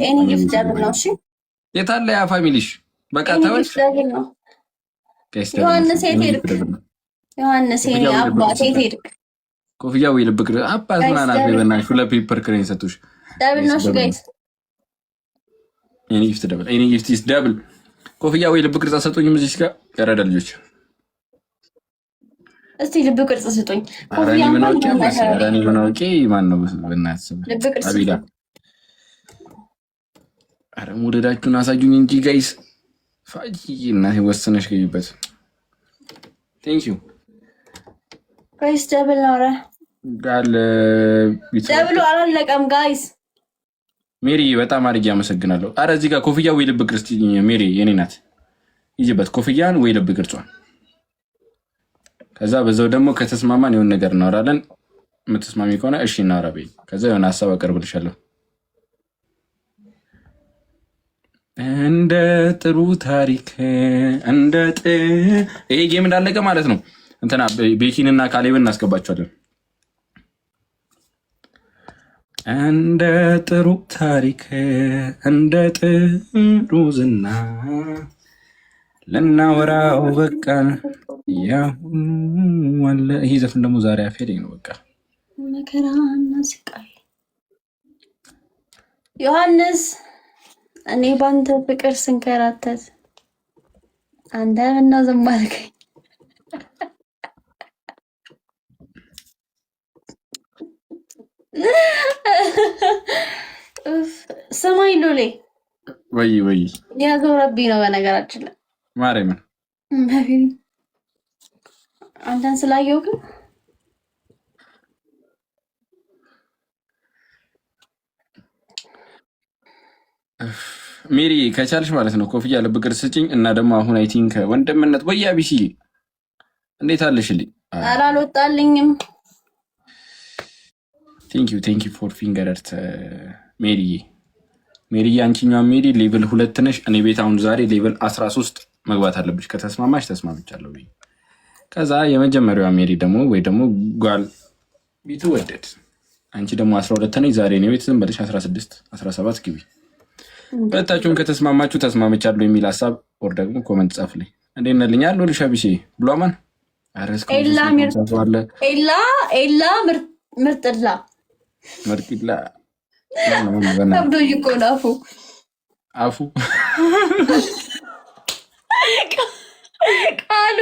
ኤኒ ጊፍት ደብል ነው። እሺ የታለ ያ ፋሚሊሽ? በቃ ተወች። ዮሐንስ የት ሄድክ? ዮሐንስ የኔ አባት የት ሄድክ? ኮፍያ ወይ ልብ ቅርጽ አባት ማናት በእናትሽ ሁለት ፔፐር ክሬን ሰጡሽ። ደብል ነው እሺ ጋይስ። ኤኒ ጊፍት ደብል፣ ኤኒ ጊፍት ኢዝ ደብል። ኮፍያ ወይ ልብ ቅርጽ ሰጡኝ። እዚህ ጋር ያረዳ ልጆች እስቲ ልብ ቅርጽ ስጡኝ። ኮፍያ ምን አውቄ ማን ነው በእናትሽ ልብ ቅርጽ አቢላ። አረ ሙደዳችሁን አሳዩኝ እንጂ ጋይስ። ፋጂ እናቴ ወሰነሽ ገይበት። ቴንክ ዩ ጋይስ። ደብል ነው ረ ጋል ደብሉ አላለቀም ጋይስ። ሜሪ በጣም አድርጌ አመሰግናለሁ። አረ እዚህ ጋር ኮፍያ ወይ ልብ ቅርጽ ሜሪ የኔ ናት። ይጅበት ኮፍያን ወይ ልብ ቅርጿን። ከዛ በዛው ደግሞ ከተስማማን የሆነ ነገር እናወራለን። የምትስማሚ ከሆነ እሺ እናወራ በይ። ከዛ የሆነ ሀሳብ አቀርብልሻለሁ። እንደ ጥሩ ታሪክ እንደ ይሄ ጌም እንዳለቀ ማለት ነው። እንትና ቤኪንና ካሌብን እናስገባቸዋለን። እንደ ጥሩ ታሪክ እንደ ጥሩ ዝና ልናወራው በቃ ያሁኑ አለ። ይሄ ዘፈን ደግሞ ዛሬ አፌለኝ ነው። በቃ መከራና ስቃይ ዮሐንስ እኔ ባንተ ፍቅር ስንከራተት አንተ ምነው ዝም አልከኝ? ሰማይ ሎሌ ወይ ያዞረብኝ ነው በነገራችን ላይ ማርያምን አንተን ስላየው ግን ሜሪ ከቻልሽ ማለት ነው ኮፍያ ልብ ቅርጽ ስጭኝ እና ደግሞ አሁን አይ ቲንክ ወንድምነት ወይ አቢሲ እንዴት አለሽልኝ? ኧረ አልወጣልኝም። ቴንክ ዩ ፎር ፊንገር አርት ሜሪ አንቺኛው ሜሪ ሌቭል 2 ነሽ። እኔ ቤት አሁን ዛሬ ሌቭል 13 መግባት አለብሽ። ከተስማማሽ ተስማምቻለሁ። ከዛ የመጀመሪያዋ ሜሪ ደግሞ ወይ ደግሞ ጓል ቢቱ ወደድ አንቺ ደግሞ 12 ነሽ። ዛሬ ነው ቤት ዝም ብለሽ 16 17 ግቢ። ሁለታችሁም ከተስማማችሁ ተስማምቻለሁ የሚል ሀሳብ ወር ደግሞ ኮመንት ጻፍልኝ። እንዴት ነህ ልኛል ወልሻ ቢሲ ብሏማን ኤላ ምርጥላ ከብዶኝ እኮ ነው አፉ ቃሉ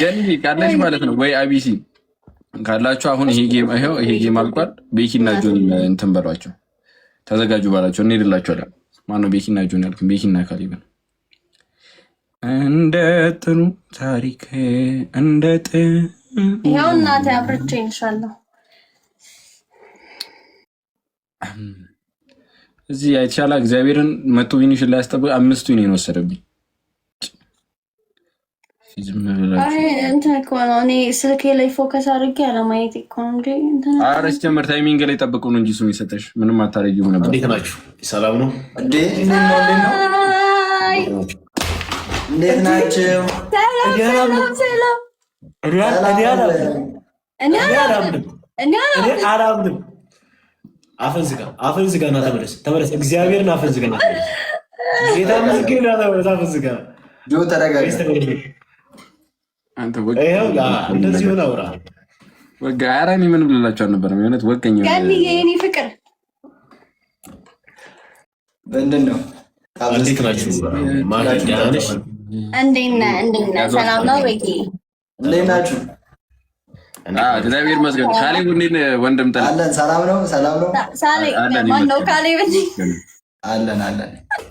ጀኒ ካለሽ ማለት ነው ወይ አቢሲ ካላችሁ አሁን ይሄ ጌም አልቋል። ቤኪና ጆኒ እንትን በሏቸው ተዘጋጁ ባላቸው እንሄድላችኋለን። ማነው ቤኪና ጆኒ ያልኩኝ? ቤኪና ካሌብን እንደ ጥሩ ታሪክ እንደ ያው እናቴ አብርቼ እንሻለሁ። እዚህ አይተሻላ እግዚአብሔርን መቶ ቢኒሽን ላይ ያስጠብቅ 5 ዊን ወሰደብኝ። እንትን እኮ ነው እኔ ስልኬ ላይ ፎከስ አድርጌ አለማየት እኮ ነው እንጂ እንትን ኧረ ሲጀመር ታይሚንግ ላይ ጠብቁ ነው እንጂ እሱን የሰጠሽ ምንም አታረጊው ነበር። እንዴት ናችሁ? ሰላም ነው? እንዴት ናችሁ? አላምንም። አፈን ዝጋ እና ተመለስ። እግዚአብሔርን አፈን ዝጋ እና ተመለስ። ጌታ ምስክር አፈን ዝጋ። ተረጋጋ። እንደዚህ ሆነ አውራ ወጋ ኧረ እኔ ምንም ልላቸው አልነበረም። የሆነት ወገኝ የኔ ፍቅር ምንድን ነው? እንዴት ናችሁ? ደህና ነሽ? እንዴት ነህ? ሰላም ነው? በቂ እንዴት ናችሁ? እግዚአብሔር ይመስገን። ካሌብ እንዴት ነህ ወንድም? አለን። ሰላም ነው። ማነው ካሌብ? አለን።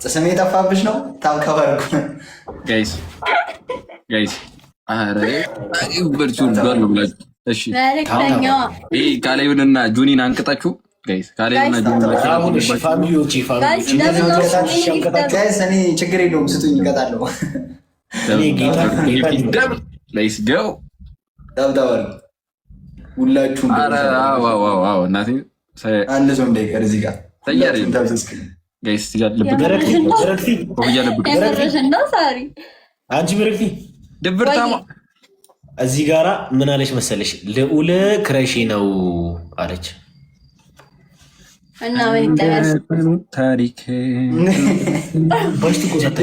ስሜ ጠፋብሽ ነው? ታውከበርኩ ጋይስ አረ በርቹ ዳር ነው ብላችሁ እሺ። ካሌብንና ጆኒን አንቅጣችሁ ጋይስ። ካሌብንና ጋይስ እኔ ችግር የለውም ስጡኝ፣ እቀጣለሁ። ሁላችሁም እናቴ አንድ ሰው እንዳይቀር እዚህ ጋር አንቺ ብርክቲ ድብርታማ እዚህ ጋራ ምን አለች መሰለሽ? ልዑል ክረሺ ነው አለች። እና ምን ይደረስ ታሪክ በሽቱ ቆሰተ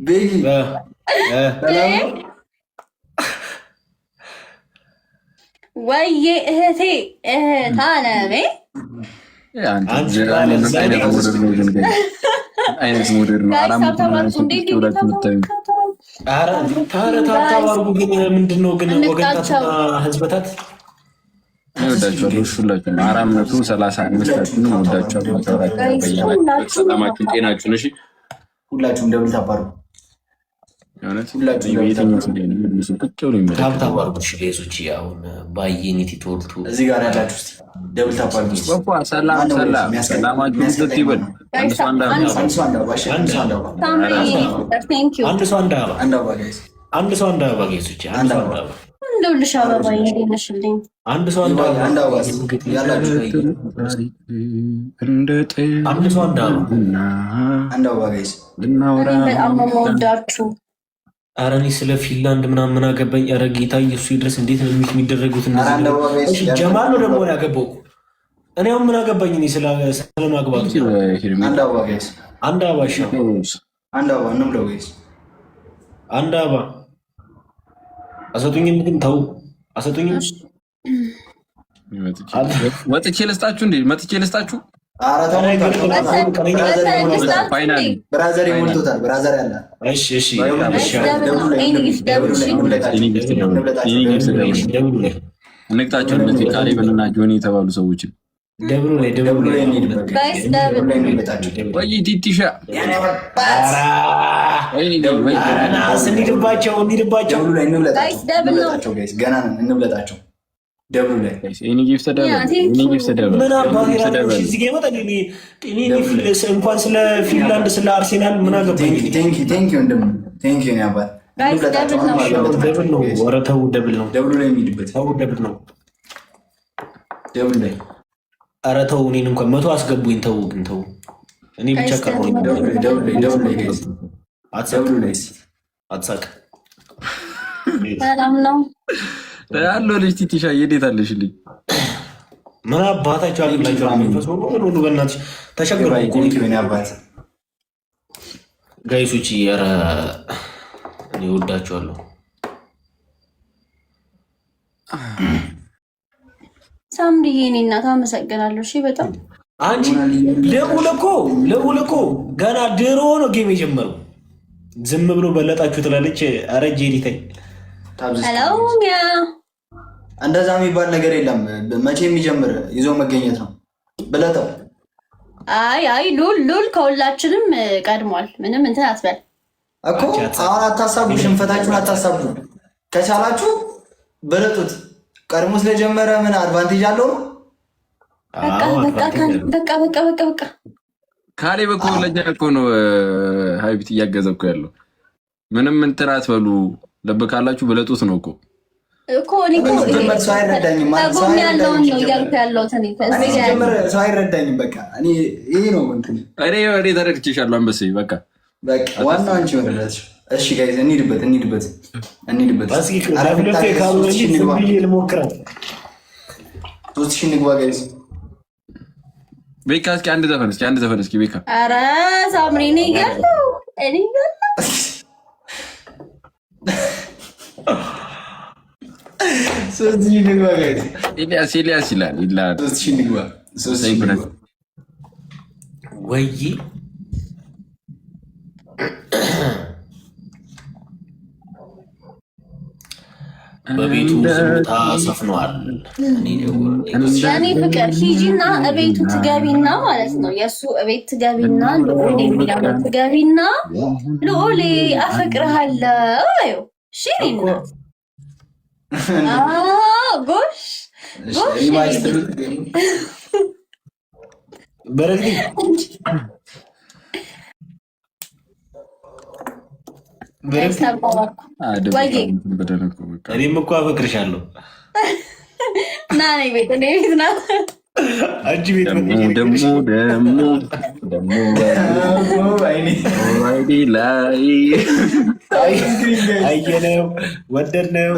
ቤጊ ወይዬ እህቴ እህት አለሜ አይነት ሞዴል ነው። ታረታታባርጉ ግን ምንድነው ግን ወገንታትና ህዝበታት ወዳቸዋለሁ። ሁላችሁም 435 ወዳቸዋለሁ። ሰላማችሁን ጤናችሁን እሺ ሁላችሁም ደብል ታባሩ አሁን ባየኒት ቶልቱ እዚህ ጋር ያላችሁ እስኪ ደብል ታባሩ ሰላማችሁን ስትይበል አንድ ሰው አንድ አበባ ጌሶች አንድ ሰው አንድ አበባ እንደውልሽ አበባ ይነሽልኝ አንድ ሰው አንድ አበባ ያላችሁ አንድ ሰው አንድ አበባ ጋይስ በጣም የምወዳችሁ። ኧረ እኔ ስለ ፊንላንድ ምናምን አገባኝ። ኧረ ጌታ ኢየሱስ ይድረስ። እንዴት ነው የሚደረጉት እነዚህ? ጀማል ነው ደግሞ ያገባው። እኔ አሁን ምን አገባኝ? እኔ ስለማግባቱ አንድ አበባ ጋይስ አንድ አበባ እሺ፣ አንድ አበባ ነው ብለው ጋይስ አንድ አበባ አሰጡኝም። ግን ተው አሰጡኝም። ወጥቼ ልስጣችሁ እንዴ? መጥቼ ልስጣችሁ። ብራዘር ሞልቶታል። ብራዘር ያለ እንቅጣቸው። እነዚህ ካሌብንና ጆኒ የተባሉ ሰዎችን ወይ ቲቲሻ እንሂድባቸው ገና እንብለጣቸው። ደብሉ ላይ እንኳን ስለ ፊንላንድ ስለ አርሴናል ምን አገባኝ? ኧረ ተው ደብል ነው። ደብሉ ላይ የሚሄድበት ደብል ነው። ኧረ ተው እኔን እንኳን 100 አስገቡኝ። ተው ግን ተው እኔ ብቻ ቀርቦኝ አትሳቅ። ሰላም ነው ያለው ልጅ ቲቲሻ የዴት አለሽልኝ? ምን አባታቸው አለላቸው መንፈስ ሁሉ በእናትሽ ተሸግሮ አባት ጋይሶች፣ ኧረ እኔ እወዳቸዋለሁ። ሳምሪዬ እኔ እናት አመሰግናለሁ። እሺ በጣም አንቺ ለውለኮ ገና ድሮ ነው ጌም የጀመረው። ዝም ብሎ በለጣችሁ ትላለች። ኧረ ጄሪተኝ እንደዛ የሚባል ነገር የለም። መቼ የሚጀምር ይዞ መገኘት ነው ብለጠው። አይ ሉል ከሁላችንም ቀድሟል። ምንም እንትን አትበል እኮ አሁን አታሳቡ፣ ሽንፈታችሁን አታሳቡ። ከቻላችሁ በለጡት። ቀድሞ ስለጀመረ ምን አድቫንቴጅ አለው ነው? በቃ ካሌብ እኮ ለኛ እኮ ነው ሀይቢት እያገዘ እኮ ያለው። ምንም እንትን አትበሉ። ለብ ካላችሁ በለጡት ነው እኮ ሰው አይረዳኝም። ሰው አይረዳኝም። በቃ ይሄ ነው እኔ ተረድቼሻለሁ። አንበሴ በቃ ዋናው አንቺ ወረዳች። እሺ ጋይዝ እንሂድበት። 3000 እንግባ ጋይዝ። ቤካ እስኪ አንድ ዘፈን እስኪ ቤካ። ኧረ ሳምሪ እኔ እያለሁ ኤልያስ ይላል 3000 እንግባ። ወይ በቤቱ ዝምታ ሰፍኗል። እኔ ፍቅር ሂጂና እቤቱ ትገቢና ማለት ነው። የእሱ እቤት ትገቢና ልዑሌ የሚለው ትገቢና ልዑሌ አፈቅርሃለሁ ሽሪና ጎሽ በረግዲ እኔም እኮ አፈቅርሻለሁ። ና ቤት ቤት ና አንቺ ቤት አየነው ወደድነው።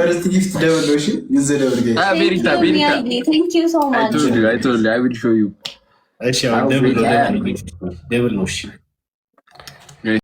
እሺ ደብል ነው። እሺ